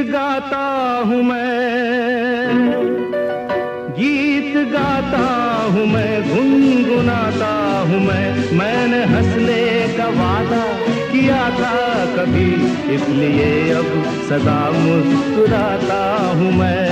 गाता हूँ मैं, गीत गाता हूँ मैं, गुनगुनाता हूँ मैंने हंसने का वादा किया था कभी, इसलिए अब सदा मुस्कुराता हूँ मैं।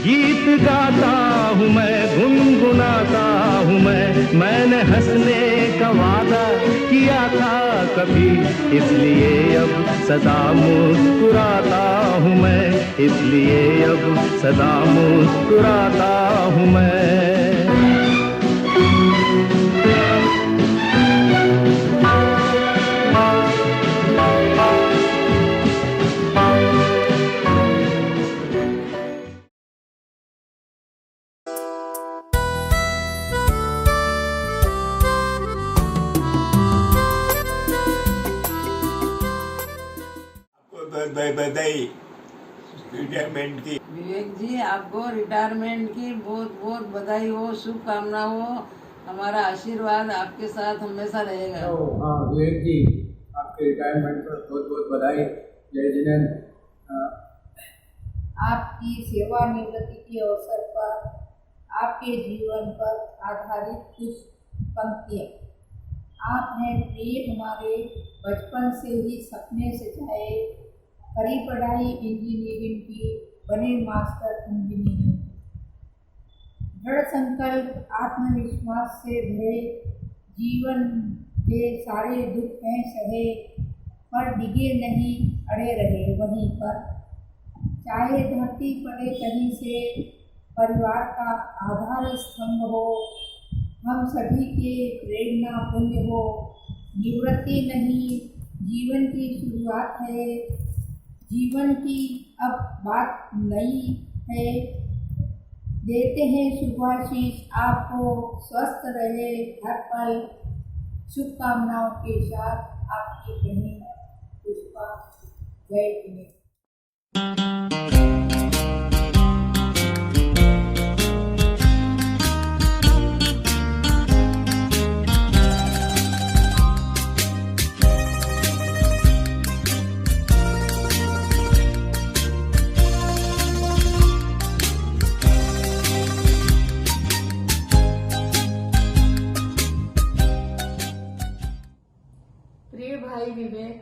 गीत गाता हूँ मैं, गुनगुनाता हूँ मैंने हंसने का वादा किया था कभी, इसलिए अब सदा मुस्कुराता हूँ मैं, इसलिए अब सदा मुस्कुराता हूँ मैं। बधाई रिटायरमेंट की। विवेक जी, आपको रिटायरमेंट की बहुत बहुत बधाई हो, शुभकामना हो। हमारा आशीर्वाद आपके साथ हमेशा रहेगा। हाँ विवेक जी, आपके रिटायरमेंट पर बहुत बहुत बधाई। जय जिनेंद्र। आपकी सेवानिवृत्ति के अवसर पर आपके जीवन पर आधारित कुछ पंक्तियाँ। आप हैं प्रिय हमारे, बचपन से ही सपने सजाए, करी पढ़ाई इंजीनियरिंग की, बने मास्टर इंजीनियरिंग। दृढ़ संकल्प आत्मविश्वास से भरे, जीवन के सारे दुख हैं सहे, पर डिगे नहीं अड़े रहे वहीं पर। चाहे धरती पड़े कहीं से, परिवार का आधार स्तंभ हो, हम सभी के प्रेरणा पुंज हो। निवृत्ति नहीं जीवन की शुरुआत है, जीवन की अब बात नई है। देते हैं शुभाशीष आपको, स्वस्थ रहे हर पल। शुभकामनाओं के साथ आपकी बहन पुष्पा। जय जिनेंद्र। प्रिय भाई विवेक,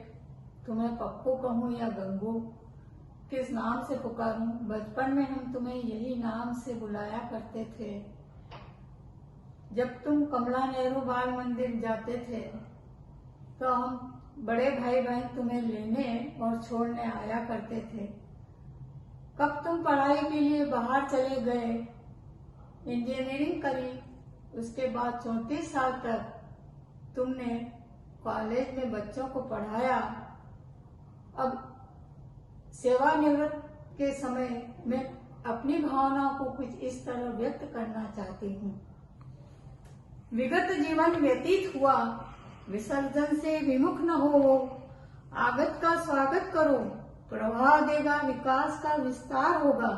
तुम्हें पप्पू कहूँ या गंगू, किस नाम से पुकारूं? बचपन में हम तुम्हें यही नाम से बुलाया करते थे। जब तुम कमला नेहरू बाल मंदिर जाते थे तो हम बड़े भाई बहन तुम्हें लेने और छोड़ने आया करते थे। कब तुम पढ़ाई के लिए बाहर चले गए, इंजीनियरिंग करी, उसके बाद 34 साल तक तुमने कॉलेज में बच्चों को पढ़ाया। अब सेवानिवृत्त के समय में अपनी भावनाओं को कुछ इस तरह व्यक्त करना चाहती हूँ। विगत जीवन व्यतीत हुआ, विसर्जन से विमुख न हो। आगत का स्वागत करो, प्रवाह देगा, विकास का विस्तार होगा।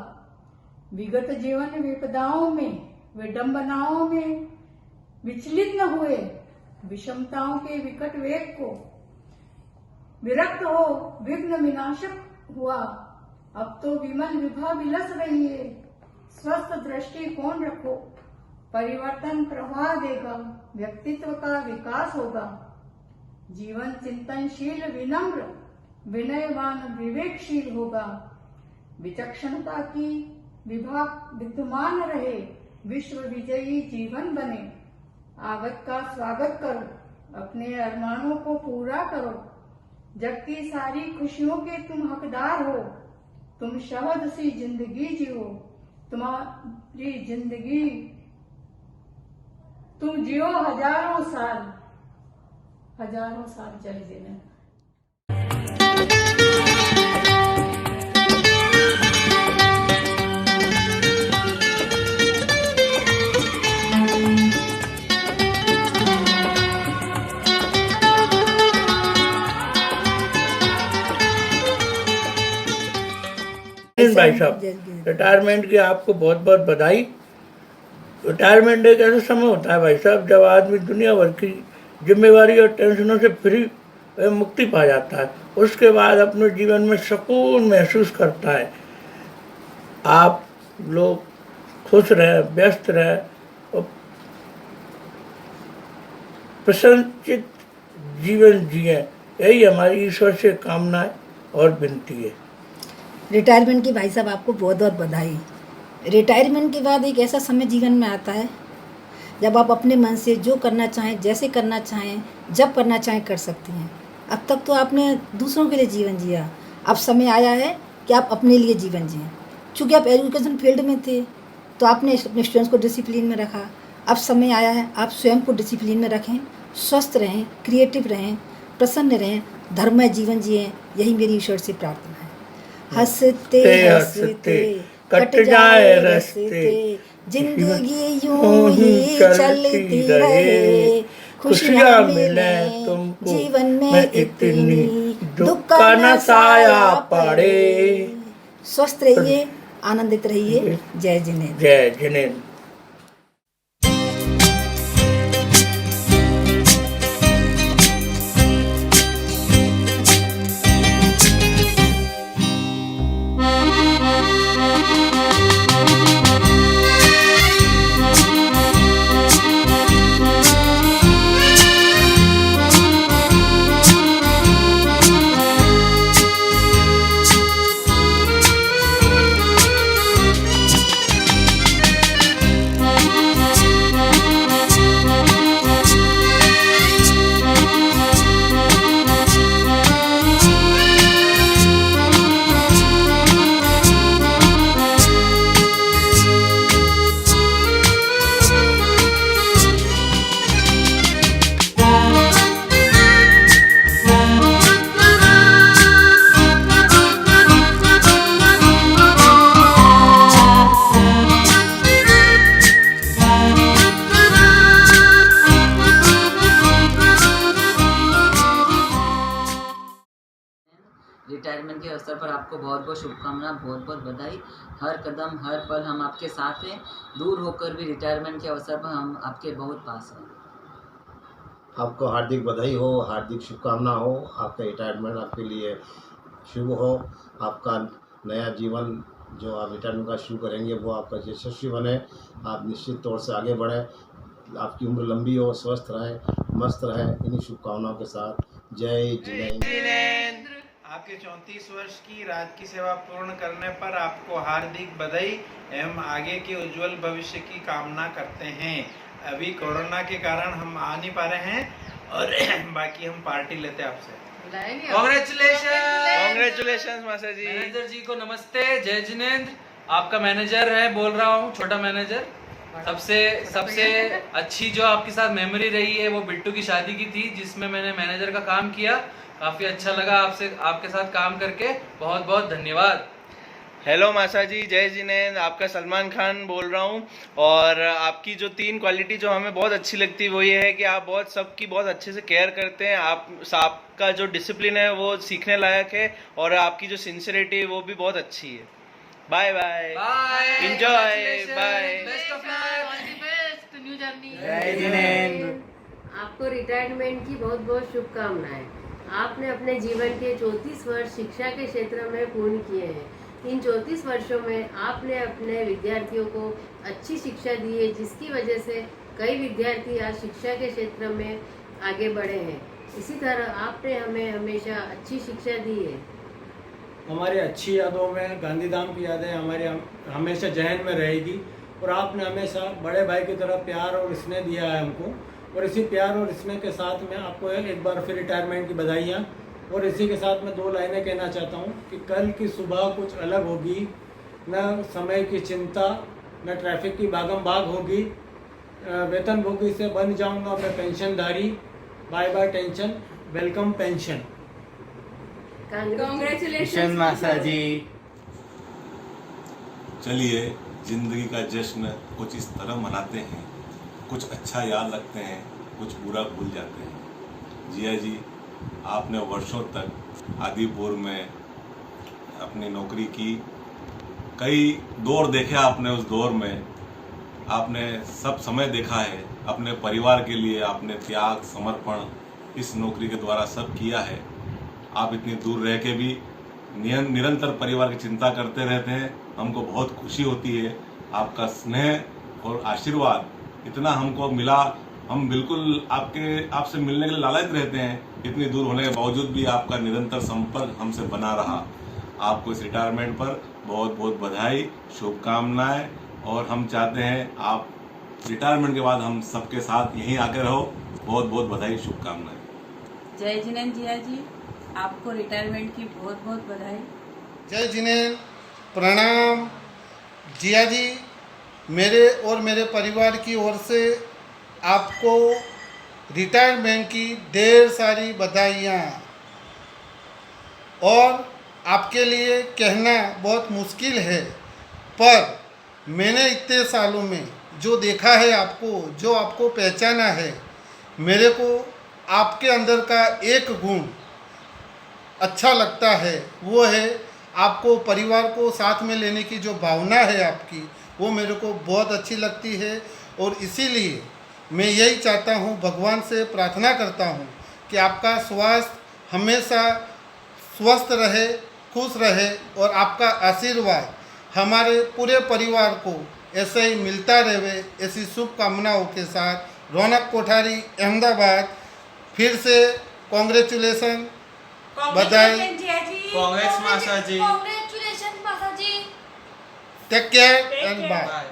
विगत जीवन विपदाओं में, विडंबनाओं में विचलित न हुए, विषमताओं के विकट वेग को विरक्त हो, विघ्न विनाशक हुआ। अब तो विमल विभा विलस रही है, स्वस्थ दृष्टिकोण रखो, परिवर्तन प्रवाह देगा, व्यक्तित्व का विकास होगा। जीवन चिंतनशील, विनम्र, विनयवान, विवेकशील होगा। विचक्षणता की विभाग विद्यमान रहे, विश्व विजयी जीवन बने। आगत का स्वागत करो, अपने अरमानों को पूरा करो। जग की सारी खुशियों के तुम हकदार हो। तुम शहद सी जिंदगी जियो, तुम्हारी जिंदगी तुम जियो हजारों साल, हजारों साल चले जीना। भाई साहब, रिटायरमेंट की आपको बहुत बहुत बधाई। रिटायरमेंट एक ऐसा समय होता है भाई साहब जब आदमी दुनिया भर की जिम्मेवारी और टेंशनों से फ्री वह मुक्ति पा जाता है। उसके बाद अपने जीवन में सुकून महसूस करता है। आप लोग खुश रहे, व्यस्त रहे और प्रसन्नचित जीवन जिए, यही हमारी ईश्वर से कामना है और विनती है। रिटायरमेंट की भाई साहब आपको बहुत बहुत बधाई। रिटायरमेंट के बाद एक ऐसा समय जीवन में आता है जब आप अपने मन से जो करना चाहें, जैसे करना चाहें, जब करना चाहें कर सकती हैं। अब तक तो आपने दूसरों के लिए जीवन जिया, अब समय आया है कि आप अपने लिए जीवन जिएं। चूँकि आप एजुकेशन फील्ड में थे तो आपने अपने स्टूडेंट्स को डिसिप्लिन में रखा। अब समय आया है आप स्वयं को डिसिप्लिन में रखें, स्वस्थ रहें, क्रिएटिव रहें, प्रसन्न रहें, धर्ममय जीवन जिएं। यही मेरी ईश्वर से प्रार्थना है। हंसते हंसते कट जाए रास्ते, जिंदगी यूं ही चलती रहे, खुशियाँ मिले तुमको जीवन में इतनी, दुख का न साया पड़े। स्वस्थ रहिए, आनंदित रहिए। जय जिनेंद्र। जय जिनेंद्र। रिटायरमेंट के अवसर पर आपको बहुत बहुत शुभकामनाएं, बहुत बहुत बधाई। हर कदम हर पल हम आपके साथ हैं। दूर होकर भी रिटायरमेंट के अवसर पर हम आपके बहुत पास हैं। आपको हार्दिक बधाई हो, हार्दिक शुभकामना हो। आपका रिटायरमेंट आपके लिए शुभ हो। आपका नया जीवन जो आप रिटायरमेंट का शुरू करेंगे वो आपका यशस्वी बने। आप निश्चित तौर से आगे बढ़ें। आपकी उम्र लंबी हो, स्वस्थ रहें, मस्त रहें। इन्हीं शुभकामनाओं के साथ जय जिनेंद्र। आपके 34 वर्ष की राज की सेवा पूर्ण करने पर आपको हार्दिक बधाई एवं आगे के उज्जवल भविष्य की कामना करते हैं। अभी कोरोना के कारण हम आ नहीं पा रहे हैं और बाकी हम पार्टी लेते हैं आपसे। कांग्रेचुलेशन मास्टर जी। मैनेजर जी को नमस्ते। जय जिनेंद्र। आपका मैनेजर है, बोल रहा हूँ, छोटा मैनेजर। सबसे अच्छी जो आपके साथ मेमोरी रही है वो बिट्टू की शादी की थी, जिसमें मैंने मैनेजर का काम किया। काफी अच्छा लगा आपके साथ काम करके। बहुत बहुत धन्यवाद। हेलो मासा जी, जय जिनेंद्र। आपका सलमान खान बोल रहा हूँ। और आपकी जो 3 क्वालिटी जो हमें बहुत अच्छी लगती है वो ये है कि आप सबकी बहुत अच्छे से केयर करते हैं। आपका जो डिसिप्लिन है वो सीखने लायक है और आपकी जो सिंसियरिटी है वो भी बहुत अच्छी है। Bye bye, enjoy, bye, best of luck, all the best new journey. जय जिनेंद्र। आपको रिटायरमेंट की बहुत बहुत शुभकामनाएं। आपने अपने जीवन के 34 वर्ष शिक्षा के क्षेत्र में पूर्ण किए हैं। इन 34 वर्षों में आपने अपने विद्यार्थियों को अच्छी शिक्षा दी है, जिसकी वजह से कई विद्यार्थी आज शिक्षा के क्षेत्र में आगे बढ़े हैं। इसी तरह आपने हमें हमेशा अच्छी शिक्षा दी है। हमारी अच्छी यादों में गांधीधाम की यादें हमारे हमेशा जहन में रहेगी। और आपने हमेशा बड़े भाई की तरह प्यार और स्नेह दिया है हमको। और इसी प्यार और स्नेह के साथ में आपको एक बार फिर रिटायरमेंट की बधाइयाँ। और इसी के साथ मैं 2 लाइनें कहना चाहता हूँ कि कल की सुबह कुछ अलग होगी। न समय की चिंता, न ट्रैफिक की भागम भाग होगी। वेतनभोगी से बन जाऊँगा मैं पेंशनधारी। Bye bye tension, welcome pension. Congratulation मासा जी। चलिए, जिंदगी का जश्न कुछ इस तरह मनाते हैं। कुछ अच्छा याद रखते हैं, कुछ बुरा भूल जाते हैं। जिया जी, आपने वर्षों तक आदिपुर में अपनी नौकरी की। कई दौर देखे आपने। उस दौर में आपने सब समय देखा है। अपने परिवार के लिए आपने त्याग, समर्पण इस नौकरी के द्वारा सब किया है। आप इतनी दूर रह के भी निरंतर परिवार की चिंता करते रहते हैं। हमको बहुत खुशी होती है। आपका स्नेह और आशीर्वाद इतना हमको मिला, हम बिल्कुल आपसे मिलने के लिए लालच रहते हैं। इतनी दूर होने के बावजूद भी आपका निरंतर संपर्क हमसे बना रहा। आपको इस रिटायरमेंट पर बहुत बहुत बधाई, शुभकामनाएं, और हम चाहते हैं आप रिटायरमेंट के बाद हम सबके साथ यहीं आके रहो। बहुत बहुत बधाई, शुभकामनाएं। जय जिनेंद्र जिया जी, आपको रिटायरमेंट की बहुत बहुत बधाई। जय जिनेंद्र, प्रणाम जिया जी। मेरे और मेरे परिवार की ओर से आपको रिटायरमेंट की ढेर सारी बधाइयाँ। और आपके लिए कहना बहुत मुश्किल है, पर मैंने इतने सालों में जो देखा है आपको, जो आपको पहचाना है, मेरे को आपके अंदर का एक गुण अच्छा लगता है, वो है आपको परिवार को साथ में लेने की जो भावना है आपकी, वो मेरे को बहुत अच्छी लगती है। और इसीलिए मैं यही चाहता हूँ, भगवान से प्रार्थना करता हूँ कि आपका स्वास्थ्य हमेशा स्वस्थ रहे, खुश रहे, और आपका आशीर्वाद हमारे पूरे परिवार को ऐसे ही मिलता रहे। ऐसी शुभकामनाओं के साथ रौनक कोठारी, अहमदाबाद। फिर से कॉन्ग्रेचुलेसन, बधाई। कांग्रेस मासा जी। कांग्रेचुलेशन मासा ji. Take care and bye.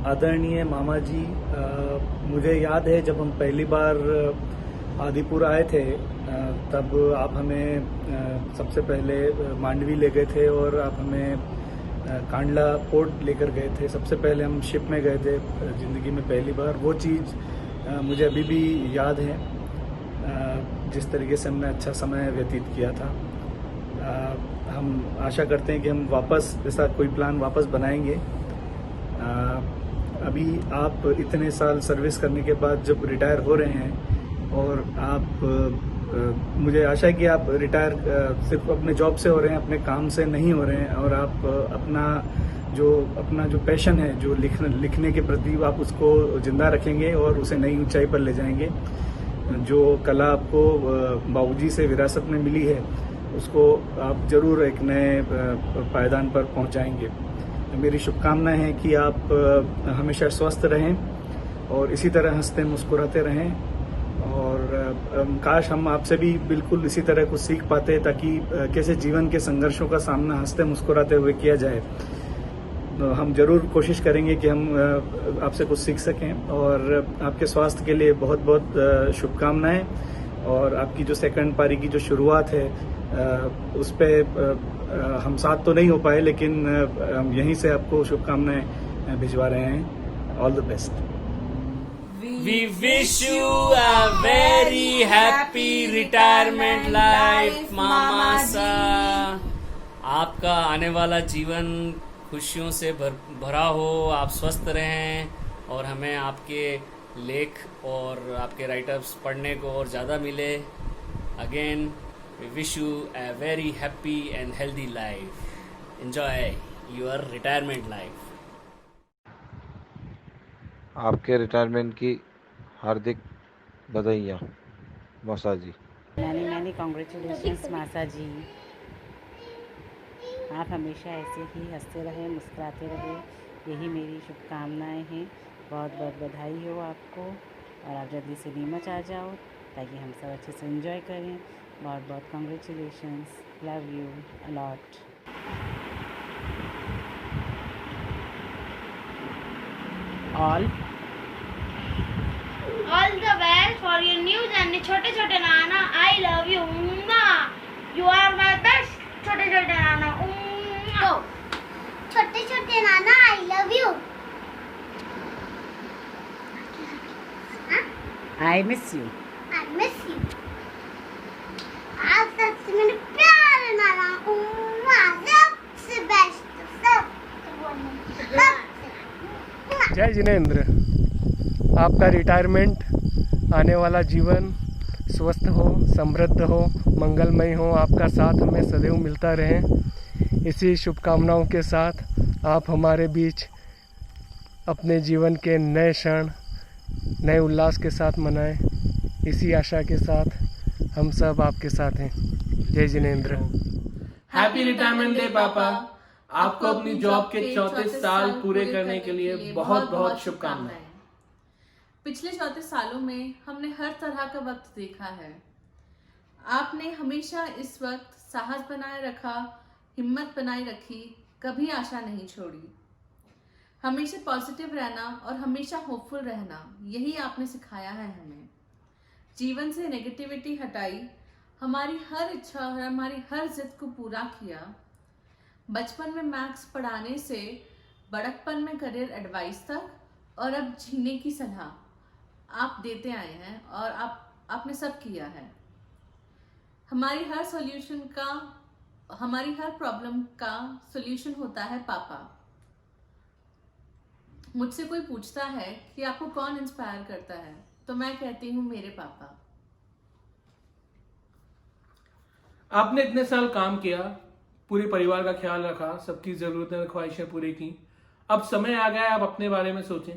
आदरणीय मामा जी, मुझे याद है जब हम पहली बार आदिपुर आए थे, तब आप हमें सबसे पहले मांडवी ले गए थे और आप हमें कांडला पोर्ट लेकर गए थे। सबसे पहले हम शिप में गए थे ज़िंदगी में पहली बार। वो चीज़ मुझे अभी भी याद है, जिस तरीके से हमने अच्छा समय व्यतीत किया था। हम आशा करते हैं कि हम वापस ऐसा कोई प्लान वापस बनाएंगे। अभी आप इतने साल सर्विस करने के बाद जब रिटायर हो रहे हैं, और आप मुझे आशा है कि आप रिटायर सिर्फ अपने जॉब से हो रहे हैं, अपने काम से नहीं हो रहे हैं, और आप अपना जो पैशन है, जो लिखने के प्रति, आप उसको जिंदा रखेंगे और उसे नई ऊंचाई पर ले जाएंगे। जो कला आपको बाबूजी से विरासत में मिली है, उसको आप जरूर एक नए पायदान पर पहुंचाएंगे। मेरी शुभकामनाएं हैं कि आप हमेशा स्वस्थ रहें और इसी तरह हंसते मुस्कुराते रहें। और काश हम आपसे भी बिल्कुल इसी तरह कुछ सीख पाते, ताकि कैसे जीवन के संघर्षों का सामना हंसते मुस्कुराते हुए किया जाए। तो हम जरूर कोशिश करेंगे कि हम आपसे कुछ सीख सकें। और आपके स्वास्थ्य के लिए बहुत बहुत शुभकामनाएं। और आपकी जो सेकंड पारी की जो शुरुआत है, उस पर हम साथ तो नहीं हो पाए, लेकिन हम यहीं से आपको शुभकामनाएं भिजवा रहे हैं। All the best. We wish you a very happy retirement life, मामा सा। आपका आने वाला जीवन खुशियों से भरा हो, आप स्वस्थ रहें, और हमें आपके लेख और आपके राइटअप्स पढ़ने को और ज़्यादा मिले। Again we wish you a very happy and healthy life. Enjoy your retirement life. आपके रिटायरमेंट की हार्दिक बधाइयाँ मासा जी। मैनी कॉन्ग्रेचुलेशंस मासा जी। आप हमेशा ऐसे ही हंसते रहे, मुस्कुराते रहे, यही मेरी शुभकामनाएं हैं। बहुत बहुत बधाई हो आपको, और आप जल्दी से नीमच आ जाओ ताकि हम सब अच्छे से एंजॉय करें। बहुत बहुत congratulations, love you a lot. All the best for your new journey. छोटे छोटे नाना, I love you. You are my best. छोटे छोटे नाना. छोटे छोटे नाना, I love you. I miss you. I miss you. आप सबसे मेरे प्यारे नाना. सबसे बेस्ट. सबसे जय जिनेंद्र, आपका रिटायरमेंट, आने वाला जीवन स्वस्थ हो, समृद्ध हो, मंगलमय हो, आपका साथ हमें सदैव मिलता रहे। इसी शुभकामनाओं के साथ आप हमारे बीच अपने जीवन के नए क्षण नए उल्लास के साथ मनाएं। इसी आशा के साथ हम सब आपके साथ हैं। जय जिनेंद्र। हैप्पी रिटायरमेंट डे पापा। आपको अपनी जॉब के 34 साल पूरे करने के लिए बहुत बहुत शुभकामनाएं। पिछले 34 सालों में हमने हर तरह का वक्त देखा है। आपने हमेशा इस वक्त साहस बनाए रखा, हिम्मत बनाए रखी, कभी आशा नहीं छोड़ी। हमेशा पॉजिटिव रहना और हमेशा होपफुल रहना, यही आपने सिखाया है हमें। जीवन से नेगेटिविटी हटाई, हमारी हर इच्छा और हमारी हर जिद को पूरा किया। बचपन में मैथ्स पढ़ाने से बड़कपन में करियर एडवाइस तक, और अब जीने की सलाह आप देते आए हैं, और आपने सब किया है। हमारी हर सॉल्यूशन का, हमारी हर प्रॉब्लम का सॉल्यूशन होता है पापा। मुझसे कोई पूछता है कि आपको कौन इंस्पायर करता है, तो मैं कहती हूँ मेरे पापा। आपने इतने साल काम किया, पूरे परिवार का ख्याल रखा, सबकी ज़रूरतें और ख्वाहिशें पूरी की। अब समय आ गया है आप अपने बारे में सोचें,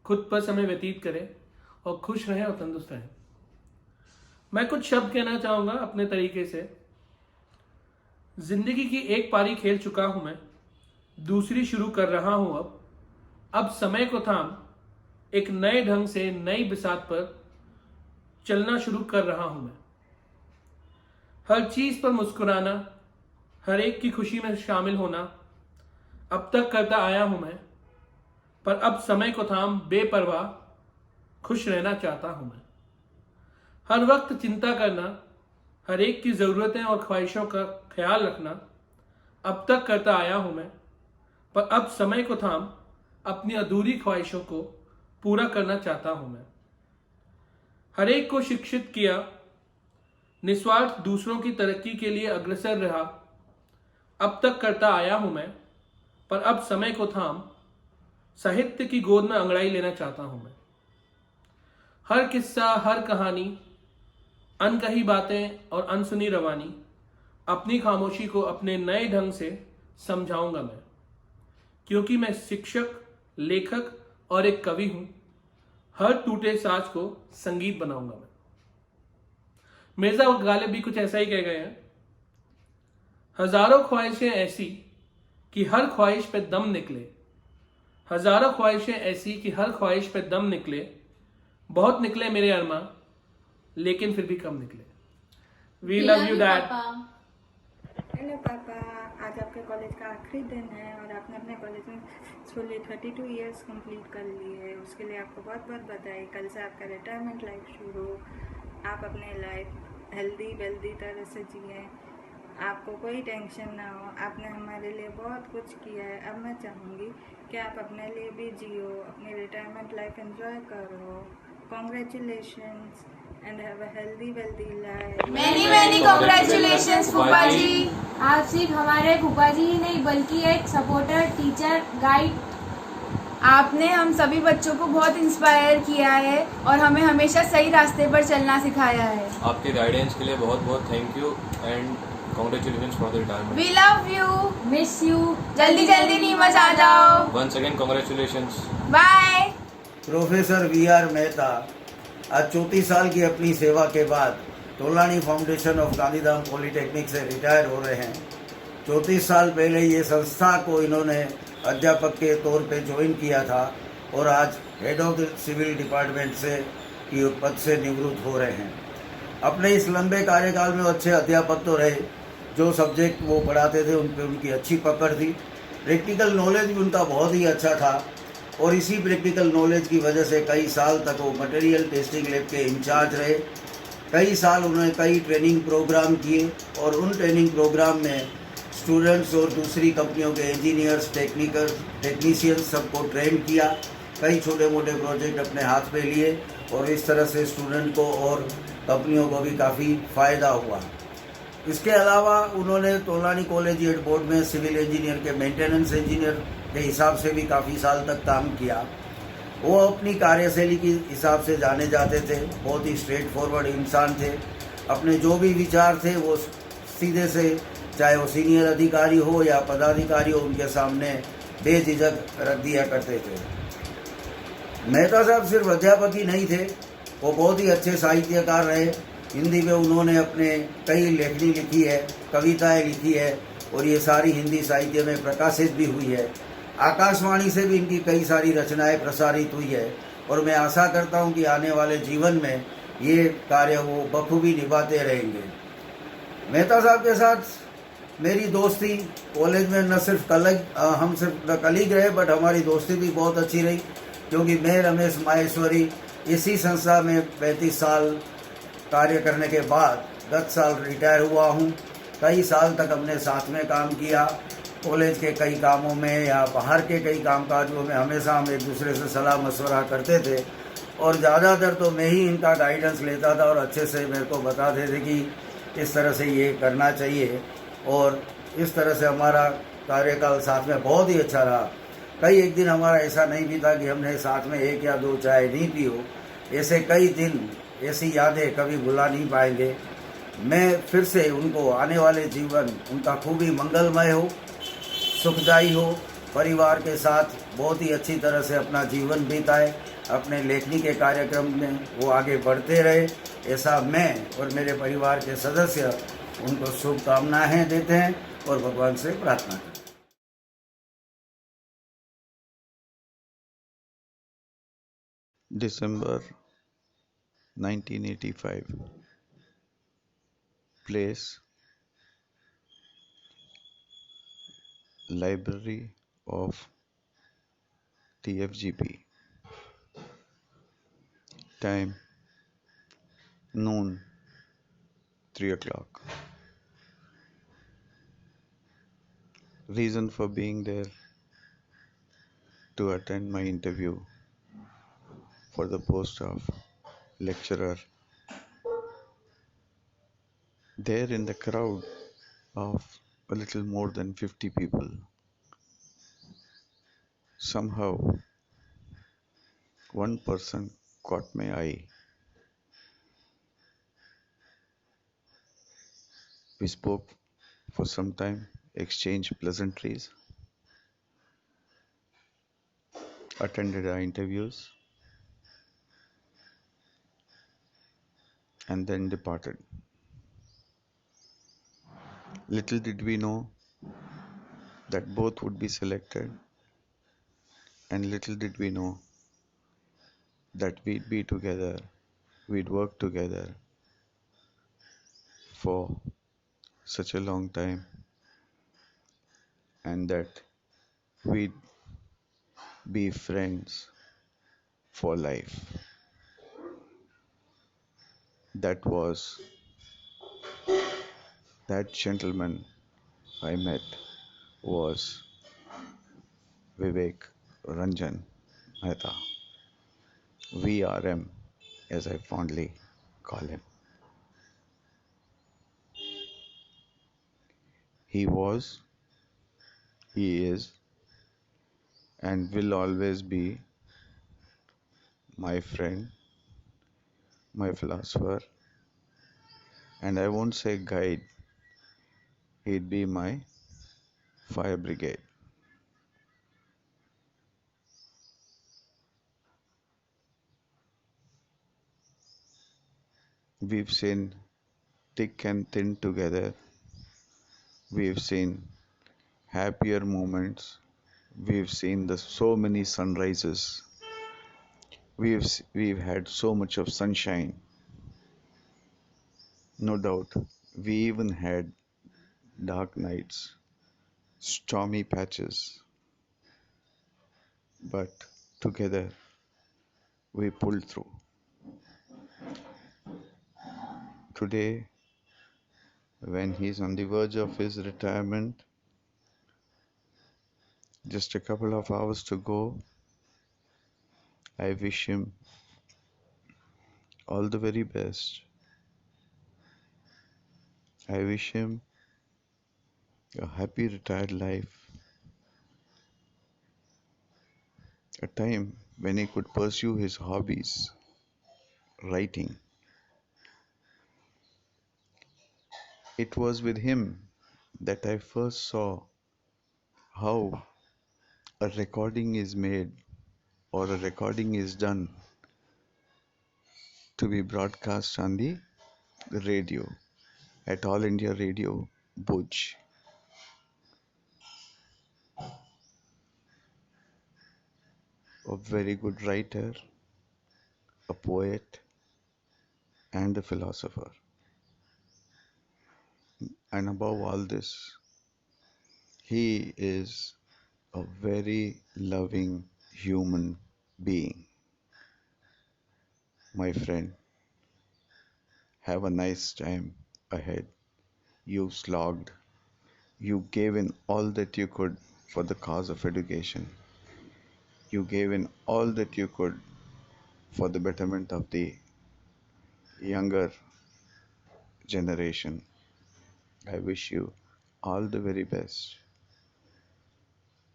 खुद पर समय व्यतीत करें और खुश रहें और तंदुरुस्त रहें। मैं कुछ शब्द कहना चाहूँगा अपने तरीके से। जिंदगी की एक पारी खेल चुका हूँ मैं, दूसरी शुरू कर रहा हूँ अब समय को थाम एक नए ढंग से नई बिसात पर चलना शुरू कर रहा हूँ मैं। हर चीज़ पर मुस्कुराना, हर एक की खुशी में शामिल होना अब तक करता आया हूं मैं, पर अब समय को थाम बेपरवाह खुश रहना चाहता हूं मैं। हर वक्त चिंता करना, हर एक की ज़रूरतें और ख्वाहिशों का ख्याल रखना अब तक करता आया हूं मैं, पर अब समय को थाम अपनी अधूरी ख्वाहिशों को पूरा करना चाहता हूं मैं। हर एक को शिक्षित किया, निस्वार्थ दूसरों की तरक्की के लिए अग्रसर रहा अब तक करता आया हूं मैं, पर अब समय को थाम साहित्य की गोद में अंगड़ाई लेना चाहता हूं मैं। हर किस्सा, हर कहानी, अनकही बातें और अनसुनी रवानी, अपनी खामोशी को अपने नए ढंग से समझाऊंगा मैं, क्योंकि मैं शिक्षक, लेखक और एक कवि हूं। हर टूटे साज को संगीत बनाऊंगा मैं। मिर्जा गालिब भी कुछ ऐसा ही कह गए हैं। हजारों ख्वाहिशें ऐसी कि हर ख्वाहिश पे दम निकले, हजारों ख्वाहिशें ऐसी कि हर ख्वाहिश पे दम निकले। बहुत निकले मेरे अरमा, लेकिन फिर भी कम निकले। We love you dad. Hello पापा, आज आपके कॉलेज का आखिरी दिन है और आपने अपने कॉलेज में फुली 32 इयर्स कंप्लीट कर लिए है। उसके लिए आपको बहुत बहुत बधाई। कल से आपका रिटायरमेंट लाइफ शुरू हो। आप अपने लाइफ हेल्दी वेल्दी तरह से जिए, आपको कोई टेंशन ना हो। आपने हमारे लिए बहुत कुछ किया है। अब मैं चाहूँगी कि आप अपने लिए भी जियो, अपनी रिटायरमेंट लाइफ एंजॉय करो। Congratulations and have a healthy wealthy life. Many congratulations फूफा जी। आप सिर्फ हमारे फूफा जी ही नहीं बल्कि एक सपोर्टर, टीचर, गाइड। आपने हम सभी बच्चों को बहुत इंस्पायर किया है और हमें हमेशा सही रास्ते पर चलना सिखाया है। आपके गाइडेंस के लिए बहुत बहुत thank you and congratulations for the retirement. We love you, miss you. जल्दी जल्दी नीमच आ जाओ। Once again congratulations. Bye. Professor V R. Mehta आज 34 साल की अपनी सेवा के बाद Tolani foundation of Gandhidham polytechnic से रिटायर हो रहे हैं। 34 साल पहले ये संस्था को इन्होंने अध्यापक के तौर पे ज्वाइन किया था और आज head of the civil department से की पद से निवृत्त हो रहे हैं। अपने इस लंबे कार्यकाल में वो अच्छे अध्यापक तो रहे, जो सब्जेक्ट वो पढ़ाते थे उन पर उनकी अच्छी पकड़ थी, प्रैक्टिकल नॉलेज भी उनका बहुत ही अच्छा था और इसी प्रैक्टिकल नॉलेज की वजह से कई साल तक वो मटेरियल टेस्टिंग लैब के इंचार्ज रहे। कई साल उन्होंने कई ट्रेनिंग प्रोग्राम किए और उन ट्रेनिंग प्रोग्राम में स्टूडेंट्स और दूसरी कंपनियों के इंजीनियर्स, टेक्नीशियंस सबको ट्रेन किया। कई छोटे मोटे प्रोजेक्ट अपने हाथ में लिए और इस तरह से स्टूडेंट को और कंपनियों को भी काफ़ी फ़ायदा हुआ। इसके अलावा उन्होंने तोलानी कॉलेजिएट बोर्ड में सिविल इंजीनियर के मेंटेनेंस इंजीनियर के हिसाब से भी काफ़ी साल तक काम किया। वो अपनी कार्यशैली के हिसाब से जाने जाते थे, बहुत ही स्ट्रेट फॉरवर्ड इंसान थे। अपने जो भी विचार थे वो सीधे से, चाहे वो सीनियर अधिकारी हो या पदाधिकारी हो, उनके सामने बेझिझक रख दिया करते थे। मेहता साहब सिर्फ अध्यापक ही नहीं थे, वो बहुत ही अच्छे साहित्यकार रहे। हिंदी में उन्होंने अपने कई लेखनी लिखी है, कविताएं लिखी है और ये सारी हिंदी साहित्य में प्रकाशित भी हुई है। आकाशवाणी से भी इनकी कई सारी रचनाएं प्रसारित हुई है और मैं आशा करता हूं कि आने वाले जीवन में ये कार्य वो बखूबी निभाते रहेंगे। मेहता साहब के साथ मेरी दोस्ती कॉलेज में न सिर्फ हम सिर्फ कलीग रहे, बट हमारी दोस्ती भी बहुत अच्छी रही, क्योंकि मैं रमेश माहेश्वरी इसी संस्था में 35 साल कार्य करने के बाद गत साल रिटायर हुआ हूँ। कई साल तक हमने साथ में काम किया, कॉलेज के कई कामों में या बाहर के कई कामकाजों में हमेशा हम एक दूसरे से सलाह मशवरा करते थे और ज़्यादातर तो मैं ही इनका गाइडेंस लेता था और अच्छे से मेरे को बताते थे कि इस तरह से ये करना चाहिए और इस तरह से हमारा कार्यकाल साथ में बहुत ही अच्छा रहा। कई एक दिन हमारा ऐसा नहीं भी था कि हमने साथ में एक या दो चाय नहीं पी हो। ऐसे कई दिन, ऐसी यादें कभी भुला नहीं पाएंगे। मैं फिर से उनको आने वाले जीवन उनका खूब ही मंगलमय हो, सुखदायी हो, परिवार के साथ बहुत ही अच्छी तरह से अपना जीवन बिताए, अपने लेखनी के कार्यक्रम में वो आगे बढ़ते रहे, ऐसा मैं और मेरे परिवार के सदस्य उनको शुभकामनाएं देते हैं और भगवान से प्रार्थना करते हैं। December 1985. Place: Library of TFGP. Time: noon, 3 o'clock. Reason for being there: to attend my interview for the post of lecturer. There in the crowd of a little more than 50 people, somehow one person caught my eye. We spoke for some time, exchanged pleasantries, attended our interviews, and then departed. Little did we know that both would be selected, and little did we know that we'd be together, we'd work together for such a long time, and that we'd be friends for life. That gentleman I met was Vivek Ranjan Mehta, VRM as I fondly call him. He was, he is, and will always be my friend, my philosopher, and I won't say guide, he'd be my fire brigade. We've seen thick and thin together. We've seen happier moments We've seen so many sunrises. We've had so much of sunshine. No doubt, we even had dark nights, stormy patches, but together we pulled through. Today, when he's on the verge of his retirement, just a couple of hours to go, I wish him all the very best. I wish him a happy retired life, a time when he could pursue his hobbies, writing. It was with him that I first saw how a recording is made or a recording is done to be broadcast on the radio at All India Radio, Bhuj. A very good writer, a poet, and a philosopher. And above all this, he is a very loving human being. My friend, have a nice time ahead. You slogged. You gave in all that you could for the cause of education. You gave in all that you could for the betterment of the younger generation. I wish you all the very best.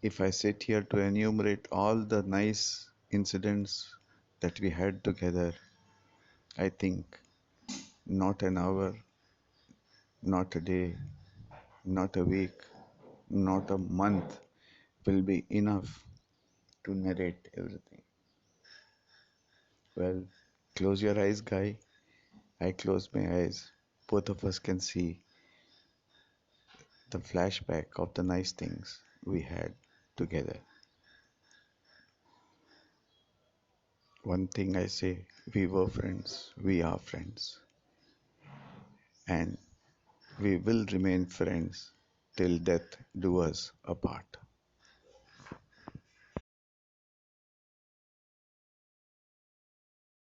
If I sit here to enumerate all the nice incidents that we had together, I think not an hour, not a day, not a week, not a month will be enough to narrate everything. Well, close your eyes, guy. I close my eyes. Both of us can see the flashback of the nice things we had together. One thing I say, we were friends, we are friends, and we will remain friends till death do us apart.